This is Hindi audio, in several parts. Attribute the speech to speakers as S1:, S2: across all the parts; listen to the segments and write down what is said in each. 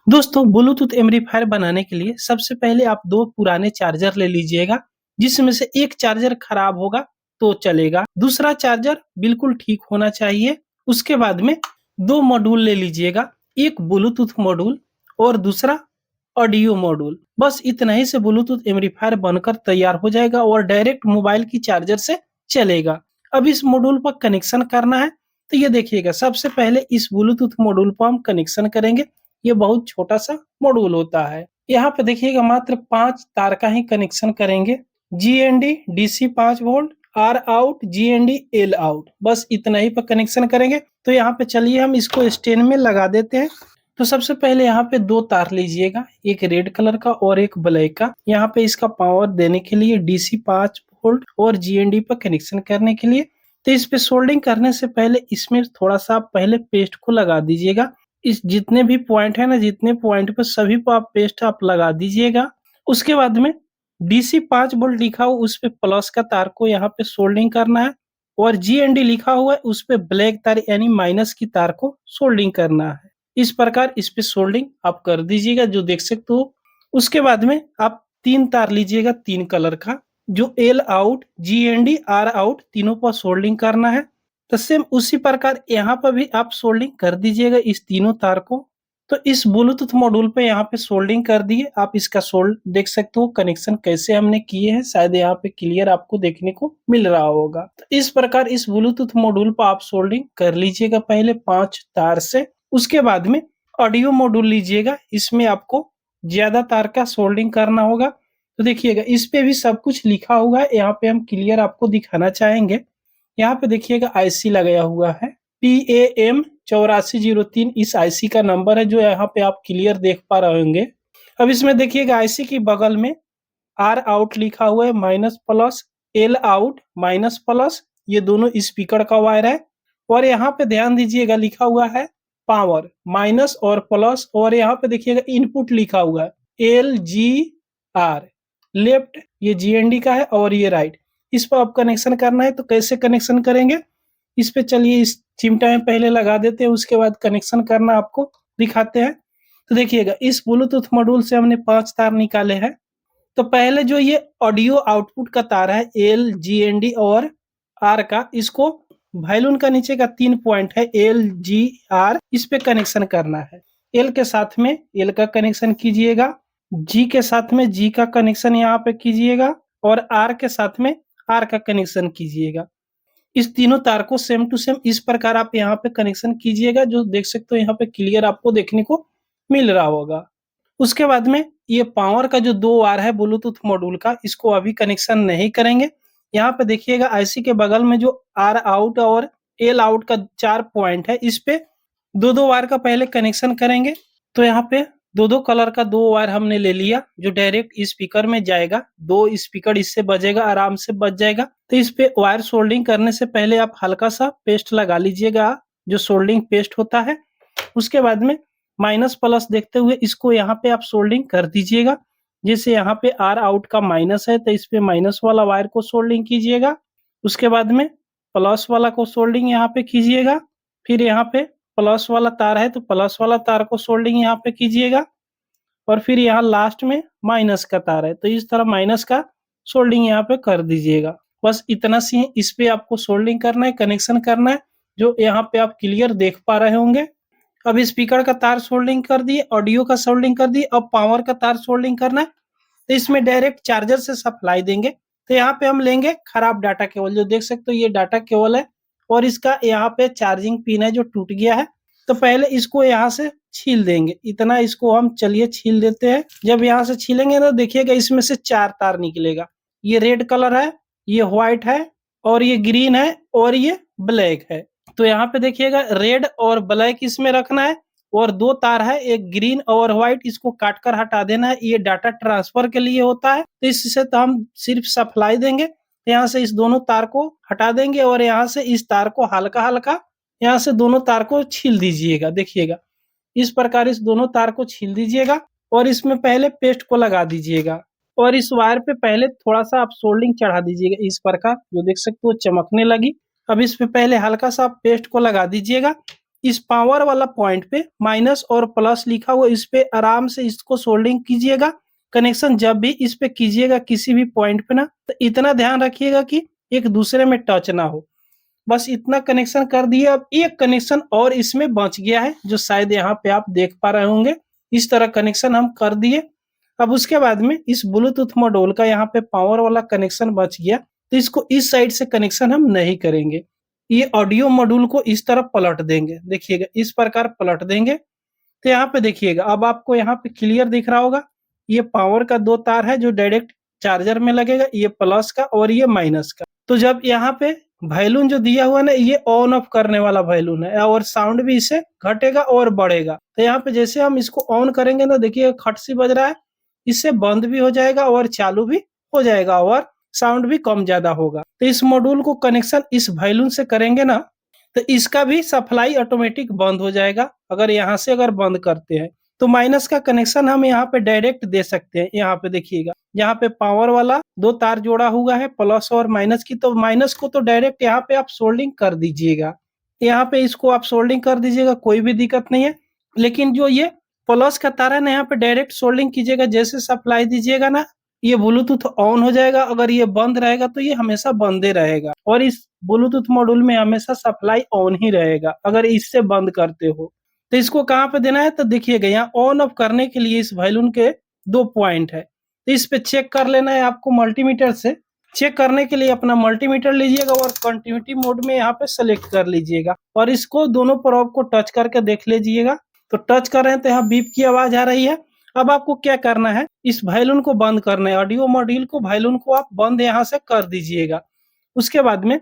S1: दोस्तों ब्लूटूथ एम्पलीफायर बनाने के लिए सबसे पहले आप दो पुराने चार्जर ले लीजिएगा, जिसमें से एक चार्जर खराब होगा तो चलेगा, दूसरा चार्जर बिल्कुल ठीक होना चाहिए। उसके बाद में दो मॉड्यूल ले लीजिएगा, एक ब्लूटूथ मॉड्यूल और दूसरा ऑडियो मॉड्यूल। बस इतना ही से ब्लूटूथ एम्पलीफायर बनकर तैयार हो जाएगा और डायरेक्ट मोबाइल की चार्जर से चलेगा। अब इस मॉड्यूल पर कनेक्शन करना है, तो ये देखिएगा, सबसे पहले इस ब्लूटूथ मॉड्यूल पर हम कनेक्शन करेंगे। ये बहुत छोटा सा मॉड्यूल होता है। यहाँ पे देखिएगा मात्र 5 तार का ही कनेक्शन करेंगे। GND DC 5 volt, R out, GND L out, बस इतना ही पर कनेक्शन करेंगे। तो यहाँ पे चलिए हम इसको स्टैंड में लगा देते हैं। तो सबसे पहले यहाँ पे दो तार लीजिएगा, एक रेड कलर का और एक ब्लैक का। यहाँ पे इसका पावर देने के लिए DC 5 वोल्ट और GND पर कनेक्शन करने के लिए। तो इस पे सोल्डिंग करने से पहले इसमें थोड़ा सा पहले पेस्ट को लगा दीजिएगा। इस जितने भी पॉइंट है ना, जितने पॉइंट पे सभी पे आप पेस्ट आप लगा दीजिएगा। उसके बाद में DC 5 वोल्ट लिखा हो उस पे प्लस का तार को यहाँ पे सोल्डिंग करना है और GND लिखा हुआ है उस पे ब्लैक तार यानी माइनस की तार को सोल्डिंग करना है। इस प्रकार इस पे सोल्डिंग आप कर दीजिएगा, जो देख सकते हो। उसके बाद में आप 3 तार लीजिएगा, 3 कलर का, जो L out, GND, R out तीनों पर सोल्डिंग करना है। तो सेम उसी प्रकार यहाँ पर भी आप सोल्डिंग कर दीजिएगा इस तीनों तार को। तो इस ब्लूटूथ मॉड्यूल पे यहाँ पे सोल्डिंग कर दिए। आप इसका सोल्ड देख सकते हो कनेक्शन कैसे हमने किए हैं, शायद यहाँ पे क्लियर आपको देखने को मिल रहा होगा। तो इस प्रकार इस ब्लूटूथ मॉड्यूल पर आप सोल्डिंग कर लीजिएगा पहले 5 तार से। उसके बाद में ऑडियो मॉड्यूल लीजिएगा, इसमें आपको ज्यादा तार का सोल्डिंग करना होगा। तो देखिएगा इस पे भी सब कुछ लिखा हुआ है, यहाँ पे हम क्लियर आपको दिखाना चाहेंगे। यहाँ पे देखिएगा IC लगाया हुआ है, PAM 8403 इस IC का नंबर है, जो यहाँ पे आप क्लियर देख पा रहे होंगे। अब इसमें देखिएगा IC की बगल में R आउट लिखा हुआ है minus plus, L out minus plus, ये दोनों स्पीकर का वायर है। और यहाँ पे ध्यान दीजिएगा लिखा हुआ है पावर माइनस और प्लस, और यहाँ पे देखिएगा इनपुट लिखा हुआ है LGR, लेफ्ट ये GND का है और ये राइट। इस पर आप कनेक्शन करना है। तो कैसे कनेक्शन करेंगे, इस पे चलिए इस चिमटा में पहले लगा देते हैं, उसके बाद कनेक्शन करना आपको दिखाते हैं। तो देखिएगा इस ब्लूटूथ मॉड्यूल से हमने 5 तार निकाले हैं। तो पहले जो ये ऑडियो आउटपुट का तार है L, GND और R का, इसको वायलिन का नीचे का 3 पॉइंट है LGR, इस पे कनेक्शन करना है। L के साथ में L का कनेक्शन कीजिएगा, G के साथ में G का कनेक्शन यहाँ पे कीजिएगा और R के साथ में R का कनेक्शन कीजिएगा। इस तीनों तार को सेम टू सेम इस प्रकार आप यहाँ पे कनेक्शन कीजिएगा, जो देख सकते हो यहाँ पे क्लियर आपको देखने को मिल रहा होगा। उसके बाद में ये पावर का जो 2 वायर है ब्लूटूथ मॉड्यूल का, इसको अभी कनेक्शन नहीं करेंगे। यहाँ पे देखिएगा IC के बगल में जो R आउट और L आउट का 4 पॉइंट है, इस पे 2-2 वायर का पहले कनेक्शन करेंगे। तो यहाँ पे 2-2 कलर का 2 वायर हमने ले लिया, जो डायरेक्ट स्पीकर में जाएगा। 2 स्पीकर इससे बजेगा, आराम से बज जाएगा। तो इस पे वायर सोल्डिंग करने से पहले आप हल्का सा पेस्ट लगा लीजिएगा, जो सोल्डिंग पेस्ट होता है। उसके बाद में माइनस प्लस देखते हुए इसको यहाँ पे आप सोल्डिंग कर दीजिएगा। जैसे यहाँ पे R आउट का माइनस है, तो इस पे माइनस वाला वायर को सोल्डिंग कीजिएगा। उसके बाद में प्लस वाला को सोल्डिंग यहाँ पे कीजिएगा। फिर यहाँ पे प्लस वाला तार है, तो प्लस वाला तार को सोल्डिंग यहाँ पे कीजिएगा। और फिर यहाँ लास्ट में माइनस का तार है, तो इस तरह माइनस का सोल्डिंग यहाँ पे कर दीजिएगा। बस इतना सी है, इस पे आपको सोल्डिंग करना है, कनेक्शन करना है, जो यहाँ पे आप क्लियर देख पा रहे होंगे। अब स्पीकर का तार सोल्डिंग कर दिए, ऑडियो का सोल्डिंग कर दिए, अब पावर का तार सोल्डिंग करना है। तो इसमें डायरेक्ट चार्जर से सप्लाई देंगे। तो यहाँ पे हम लेंगे खराब डाटा केबल, जो देख सकते हो ये डाटा केबल है और इसका यहाँ पे चार्जिंग पिन है जो टूट गया है। तो पहले इसको यहाँ से छील देंगे, इतना इसको हम चलिए छील देते हैं। जब यहाँ से छीलेंगे तो देखिएगा इसमें से 4 तार निकलेगा। ये रेड कलर है, ये व्हाइट है और ये ग्रीन है और ये ब्लैक है। तो यहाँ पे देखिएगा रेड और ब्लैक इसमें रखना है और 2 तार है, एक ग्रीन और व्हाइट, इसको काट कर हटा देना है। ये डाटा ट्रांसफर के लिए होता है। तो इससे तो हम सिर्फ सप्लाई देंगे। यहाँ से इस दोनों तार को हटा देंगे और यहाँ से इस तार को हल्का हल्का यहाँ से दोनों तार को छील दीजिएगा। देखिएगा इस प्रकार इस दोनों तार को छील दीजिएगा और इसमें पहले पेस्ट को लगा दीजिएगा और इस वायर पे पहले थोड़ा सा आप सोल्डिंग चढ़ा दीजिएगा इस प्रकार, जो देख सकते हो चमकने लगी। अब इस पे पहले हल्का सा पेस्ट को लगा दीजिएगा इस पावर वाला पॉइंट पे माइनस और प्लस लिखा हुआ, इस पे आराम से इसको सोल्डिंग कीजिएगा। कनेक्शन जब भी इस पे कीजिएगा किसी भी पॉइंट पे ना, तो इतना ध्यान रखिएगा कि एक दूसरे में टच ना हो। बस इतना कनेक्शन कर दिए। अब एक कनेक्शन और इसमें बच गया है, जो शायद यहाँ पे आप देख पा रहे होंगे। इस तरह कनेक्शन हम कर दिए। अब उसके बाद में इस ब्लूटूथ मॉड्यूल का यहाँ पे पावर वाला कनेक्शन बच गया, तो इसको इस साइड से कनेक्शन हम नहीं करेंगे। ये ऑडियो मॉड्यूल को इस तरह पलट देंगे, देखिएगा इस प्रकार पलट देंगे। तो यहाँ पे देखिएगा, अब आपको यहाँ पे क्लियर दिख रहा होगा, ये पावर का 2 तार है जो डायरेक्ट चार्जर में लगेगा, ये प्लस का और ये माइनस का। तो जब यहाँ पे वैल्यून जो दिया हुआ ना, ये ऑन ऑफ करने वाला वैल्यून है, और साउंड भी इससे घटेगा और बढ़ेगा। तो यहाँ पे जैसे हम इसको ऑन करेंगे ना, देखिए खट सी बज रहा है, इससे बंद भी हो जाएगा और चालू भी हो जाएगा और साउंड भी कम ज्यादा होगा। तो इस मॉड्यूल को कनेक्शन इस वैल्यून से करेंगे ना, तो इसका भी सप्लाई ऑटोमेटिक बंद हो जाएगा। अगर यहाँ से अगर बंद करते हैं तो माइनस का कनेक्शन हम यहाँ पे डायरेक्ट दे सकते हैं। यहाँ पे देखिएगा, यहाँ पे पावर वाला 2 तार जोड़ा हुआ है, प्लस और माइनस की, तो माइनस को तो डायरेक्ट यहाँ पे आप सोल्डिंग कर दीजिएगा। यहाँ पे इसको आप सोल्डिंग कर दीजिएगा, कोई भी दिक्कत नहीं है। लेकिन जो ये प्लस का तार है ना, यहाँ पे डायरेक्ट सोल्डिंग कीजिएगा। जैसे सप्लाई दीजिएगा ना, ये ब्लूटूथ ऑन हो जाएगा। अगर ये बंद रहेगा तो ये हमेशा बंदे रहेगा, और इस ब्लूटूथ मॉड्यूल में हमेशा सप्लाई ऑन ही रहेगा अगर इससे बंद करते हो। तो इसको कहाँ पे देना है, तो देखिएगा यहाँ ऑन ऑफ करने के लिए इस वैल्यून के 2 पॉइंट है, तो इस पे चेक कर लेना है आपको मल्टीमीटर से। चेक करने के लिए अपना मल्टीमीटर लीजिएगा और कंटिन्यूटी मोड में यहाँ पे सेलेक्ट कर लीजिएगा, और इसको दोनों प्रोब को टच करके देख लीजिएगा। तो टच कर रहे हैं तो यहाँ बीप की आवाज आ रही है। अब आपको क्या करना है, इस वैल्यून को बंद करना है, ऑडियो मॉड्यूल को वैल्यून को आप बंद यहाँ से कर दीजिएगा। उसके बाद में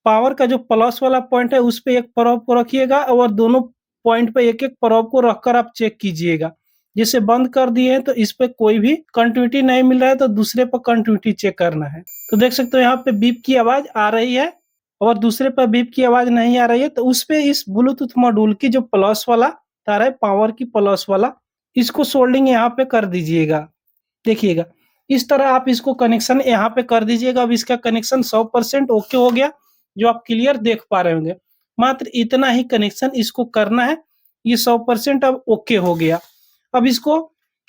S1: पावर का जो प्लस वाला पॉइंट है उस पे एक प्रोब को रखिएगा, और दोनों पॉइंट पे एक एक प्रोब को रखकर आप चेक कीजिएगा। जैसे बंद कर दिए हैं तो इस पे कोई भी कंटिन्यूटी नहीं मिल रहा है, तो दूसरे पर कंटिन्यूटी चेक करना है। तो देख सकते हो यहाँ पे बीप की आवाज आ रही है और दूसरे पर बीप की आवाज नहीं आ रही है। तो उस पे इस ब्लूटूथ मॉड्यूल की जो प्लस वाला तार है, पावर की प्लस वाला, इसको सोल्डिंग यहाँ पे कर दीजिएगा। देखिएगा इस तरह आप इसको कनेक्शन यहाँ पे कर दीजिएगा। अब इसका कनेक्शन 100% ओके हो गया, जो आप क्लियर देख पा रहे होंगे। मात्र इतना ही कनेक्शन इसको करना है, ये 100% अब ओके हो गया। अब इसको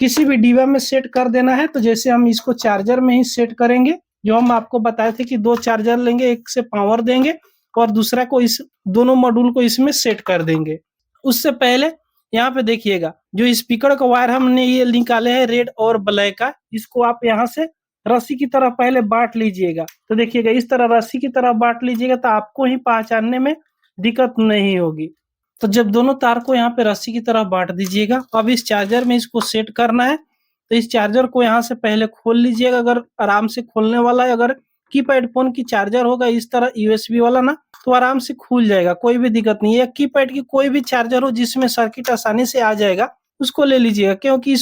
S1: किसी भी डिब्बा में सेट कर देना है। तो जैसे हम इसको चार्जर में ही सेट करेंगे, जो हम आपको बताए थे कि 2 चार्जर लेंगे, एक से पावर देंगे और दूसरा को इस दोनों मॉड्यूल को इसमें सेट कर देंगे। उससे पहले यहाँ पे देखिएगा, जो स्पीकर का वायर हमने ये निकाले हैं रेड और ब्लैक का, इसको आप यहाँ से रस्सी की तरह पहले बांट लीजिएगा। तो देखिएगा इस तरह रस्सी की तरह बांट लीजिएगा, तो आपको ही पहचानने में दिक्कत नहीं होगी। तो जब दोनों तार को यहाँ पे रस्सी की तरह बांट दीजिएगा, अब इस चार्जर में इसको सेट करना है। तो इस चार्जर को यहाँ से पहले खोल लीजिएगा, अगर आराम से खोलने वाला है। अगर कीपैड फोन की चार्जर होगा इस तरह यूएसबी वाला ना, तो आराम से खुल जाएगा, कोई भी दिक्कत नहीं है। कीपैड की कोई भी चार्जर हो जिसमें सर्किट आसानी से आ जाएगा, उसको ले लीजिएगा, क्योंकि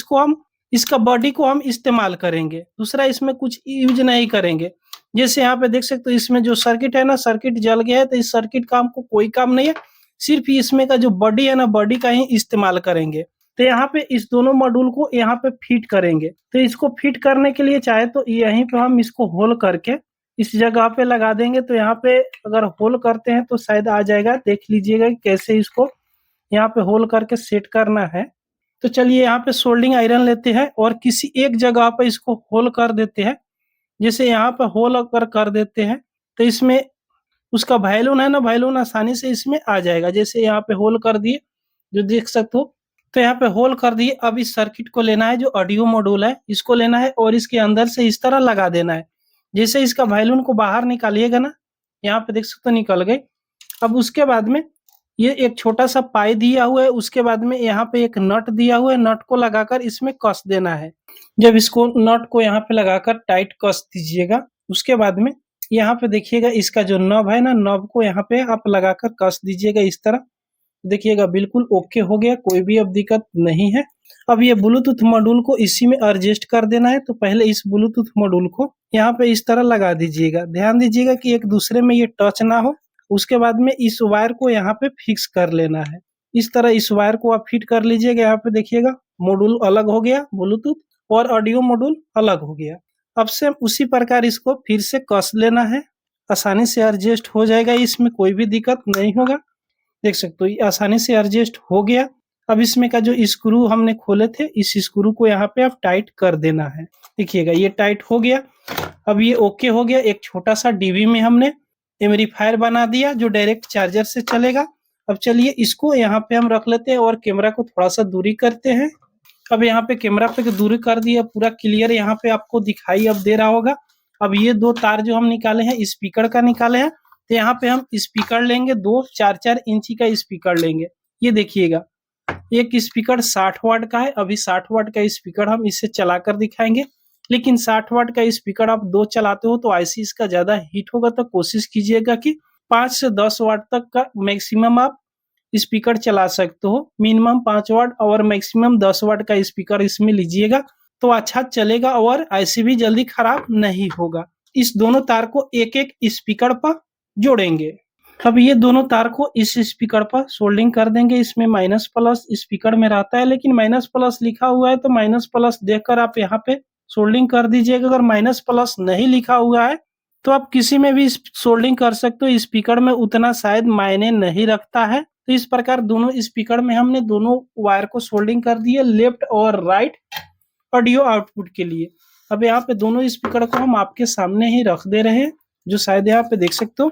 S1: इसका बॉडी को हम इस्तेमाल करेंगे, दूसरा इसमें कुछ यूज नहीं करेंगे। जैसे यहाँ पे देख सकते हो, इसमें जो सर्किट है ना, सर्किट जल गया है, तो इस सर्किट का हमको कोई काम नहीं है, सिर्फ इसमें का जो बॉडी है ना, बॉडी का ही इस्तेमाल करेंगे। तो यहाँ पे इस दोनों मॉड्यूल को यहाँ पे फिट करेंगे। तो इसको फिट करने के लिए चाहे तो यहीं पे हम इसको होल करके इस जगह पे लगा देंगे। तो यहाँ पे अगर होल करते हैं तो शायद आ जाएगा, देख लीजिएगा कैसे इसको यहाँ पे होल करके सेट करना है। तो चलिए यहाँ पे सोल्डिंग आयरन लेते हैं और किसी एक जगह पे इसको होल कर देते हैं। जैसे यहाँ पे होल अगर कर देते हैं तो इसमें उसका वैल्यून है ना, वैल्यून आसानी से इसमें आ जाएगा। जैसे यहाँ पे होल कर दिए, जो देख सकते हो, तो यहाँ पे होल कर दिए। अब इस सर्किट को लेना है, जो ऑडियो मॉड्यूल है इसको लेना है और इसके अंदर से इस तरह लगा देना है। जैसे इसका वैल्यून को बाहर निकालिएगा ना, यहाँ पे देख सकते हो निकल गए। अब उसके बाद में ये एक छोटा सा पाई दिया हुआ है, उसके बाद में यहाँ पे एक नट दिया हुआ है, नट को लगाकर इसमें कस देना है। जब इसको नट को यहाँ पे लगाकर टाइट कस दीजिएगा, उसके बाद में यहाँ पे देखिएगा इसका जो नब है ना, नब को यहाँ पे आप लगाकर कस दीजिएगा इस तरह। देखिएगा बिल्कुल ओके हो गया, कोई भी अब दिक्कत नहीं है। अब ये ब्लूटूथ मॉड्यूल को इसी में एडजस्ट कर देना है। तो पहले इस ब्लूटूथ मॉड्यूल को यहाँ पे इस तरह लगा दीजिएगा, ध्यान दीजिएगा कि एक दूसरे में ये टच ना हो। उसके बाद में इस वायर को यहाँ पे फिक्स कर लेना है। इस तरह इस वायर को आप फिट कर लीजिएगा। यहाँ पे देखिएगा मॉड्यूल अलग हो गया, ब्लूटूथ और ऑडियो मॉड्यूल अलग हो गया। अब से उसी प्रकार इसको फिर से कस लेना है, आसानी से एडजस्ट हो जाएगा, इसमें कोई भी दिक्कत नहीं होगा। देख सकते हो ये आसानी से एडजस्ट हो गया। अब इसमें का जो स्क्रू हमने खोले थे, इस स्क्रू को यहाँ पे अब टाइट कर देना है। देखिएगा ये टाइट हो गया। अब ये ओके हो गया। एक छोटा सा डीबी में हमने एम्पलीफायर बना दिया जो डायरेक्ट चार्जर से चलेगा। अब चलिए इसको यहाँ पे हम रख लेते हैं और कैमरा को थोड़ा सा दूरी करते हैं। अब यहाँ पे कैमरा पे दूरी कर दिया, पूरा क्लियर यहाँ पे आपको दिखाई अब दे रहा होगा। अब ये दो तार जो हम निकाले हैं स्पीकर का निकाले हैं, तो यहाँ पे हम स्पीकर लेंगे, दो 4-4 इंची का स्पीकर लेंगे। ये देखिएगा एक स्पीकर 60 वाट का है। अभी 60 वाट का स्पीकर हम इससे चलाकर दिखाएंगे, लेकिन 60 वाट का स्पीकर आप दो चलाते हो तो आईसी इसका ज्यादा हीट होगा, तो कोशिश कीजिएगा कि 5 से 10 वाट तक का मैक्सिमम आप स्पीकर चला सकते हो। मिनिमम 5 वाट और मैक्सिमम 10 वाट का स्पीकर इसमें लीजिएगा तो अच्छा चलेगा और आईसी भी जल्दी खराब नहीं होगा। इस दोनों तार को एक एक स्पीकर पर जोड़ेंगे। अब ये दोनों तार को इस स्पीकर पर सोल्डिंग कर देंगे। इसमें माइनस प्लस स्पीकर में रहता है, लेकिन माइनस प्लस लिखा हुआ है तो माइनस प्लस देखकर आप यहाँ पे सोल्डिंग कर दीजिएगा। अगर माइनस प्लस नहीं लिखा हुआ है तो आप किसी में भी सोल्डिंग कर सकते हो, स्पीकर में उतना शायद मायने नहीं रखता है। तो इस प्रकार दोनों स्पीकर में हमने दोनों वायर को सोल्डिंग कर दिए, लेफ्ट और राइट ऑडियो आउटपुट के लिए। अब यहाँ पे दोनों स्पीकर को हम आपके सामने ही रख दे रहे हैं, जो शायद यहाँ पे देख सकते हो।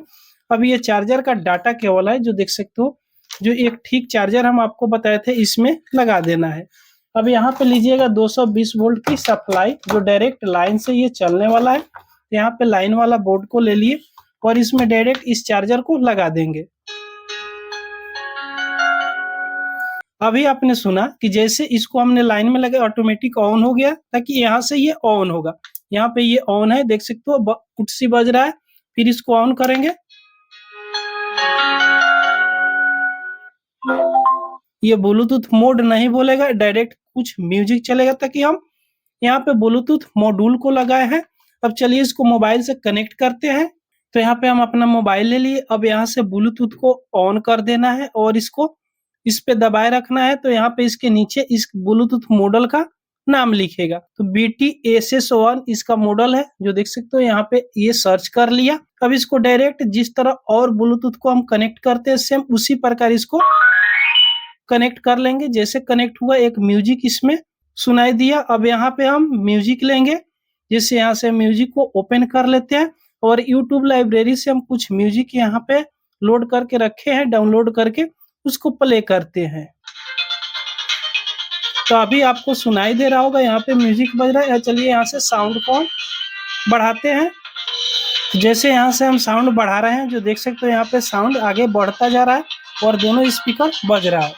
S1: अब ये चार्जर का डाटा केबल है जो देख सकते हो, जो एक ठीक चार्जर हम आपको बताए थे इसमें लगा देना है। अब यहाँ पे लीजिएगा 220 वोल्ट की सप्लाई जो डायरेक्ट लाइन से ये चलने वाला है। यहाँ पे लाइन वाला बोर्ड को ले लिए और इसमें डायरेक्ट इस चार्जर को लगा देंगे। अभी आपने सुना कि जैसे इसको हमने लाइन में लगे ऑटोमेटिक ऑन हो गया, ताकि यहाँ से ये ऑन होगा। यहाँ पे ये ऑन है, देख सकते हो कुर्सी बज रहा है। फिर इसको ऑन करेंगे, ये ब्लूटूथ मोड नहीं बोलेगा, डायरेक्ट कुछ म्यूजिक चलेगा, ताकि हम यहाँ पे ब्लूटूथ मॉड्यूल को लगाए हैं। अब चलिए इसको मोबाइल से कनेक्ट करते हैं। तो यहाँ पे हम अपना मोबाइल ले लिए। अब यहाँ से ब्लूटूथ को ऑन कर देना है और इसको इस पे दबाए रखना है। तो यहाँ पे इसके नीचे इस ब्लूटूथ मॉडल का नाम लिखेगा, तो BTSS1 इसका मॉडल है जो देख सकते हो। यहाँ पे ये सर्च कर लिया। अब इसको डायरेक्ट जिस तरह और ब्लूटूथ को हम कनेक्ट करते हैं सेम उसी प्रकार इसको कनेक्ट कर लेंगे। जैसे कनेक्ट हुआ एक म्यूजिक इसमें सुनाई दिया। अब यहाँ पे हम म्यूजिक लेंगे, जैसे यहाँ से म्यूजिक को ओपन कर लेते हैं और यूट्यूब लाइब्रेरी से हम कुछ म्यूजिक यहाँ पे लोड करके रखे हैं, डाउनलोड करके उसको प्ले करते हैं। तो अभी आपको सुनाई दे रहा होगा यहाँ पे म्यूजिक बज रहा है। चलिए यहाँ से साउंड को बढ़ाते हैं। जैसे यहाँ से हम साउंड बढ़ा रहे हैं, जो देख सकते हो यहाँ पे साउंड आगे बढ़ता जा रहा है और दोनों स्पीकर बज रहा है।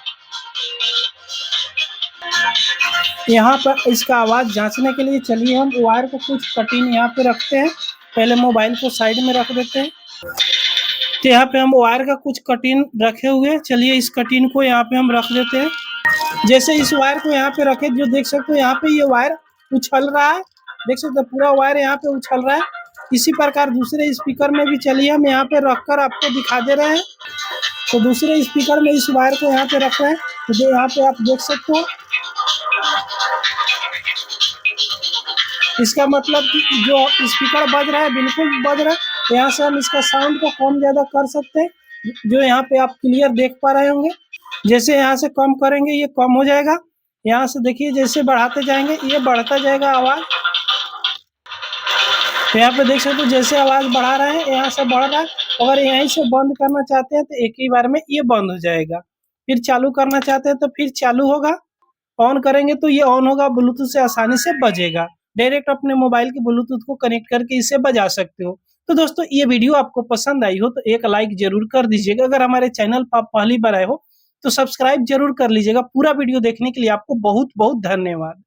S1: यहाँ पर इसका आवाज जांचने के लिए चलिए हम वायर को कुछ कटिंग यहाँ पे रखते हैं। पहले मोबाइल को साइड में रख देते हैं। तो यहाँ पे हम वायर का कुछ कटिंग रखे हुए, चलिए इस कटिंग को यहाँ पे हम रख देते हैं। जैसे इस वायर को यहाँ पे रखे, जो देख सकते हो यहाँ पे ये वायर उछल रहा है, देख सकते हो पूरा वायर यहाँ पे उछल रहा है। इसी प्रकार दूसरे स्पीकर में भी चलिए हम यहाँ पे रखकर आपको दिखा दे रहे हैं। तो दूसरे स्पीकर में इस वायर को यहाँ पे रख रहे हैं, तो जो यहाँ पे आप देख सकते हो, इसका मतलब कि जो स्पीकर बज रहा है बिल्कुल बज रहा है। यहाँ से हम इसका साउंड को कम ज्यादा कर सकते हैं, जो यहाँ पे आप क्लियर देख पा रहे होंगे। जैसे यहाँ से कम करेंगे ये कम हो जाएगा। यहाँ से देखिए जैसे बढ़ाते जाएंगे ये बढ़ता जाएगा आवाज। तो यहाँ पे देख सकते हो जैसे आवाज बढ़ा रहे हैं यहाँ से बढ़ रहा है। अगर यहीं से बंद करना चाहते हैं तो एक ही बार में ये बंद हो जाएगा। फिर चालू करना चाहते हैं तो फिर चालू होगा। ऑन करेंगे तो ये ऑन होगा, ब्लूटूथ से आसानी से बजेगा। डायरेक्ट अपने मोबाइल के ब्लूटूथ को कनेक्ट करके इसे बजा सकते हो। तो दोस्तों ये वीडियो आपको पसंद आई हो तो एक लाइक जरूर कर दीजिएगा। अगर हमारे चैनल पर आप पहली बार आए हो तो सब्सक्राइब जरूर कर लीजिएगा। पूरा वीडियो देखने के लिए आपको बहुत बहुत धन्यवाद।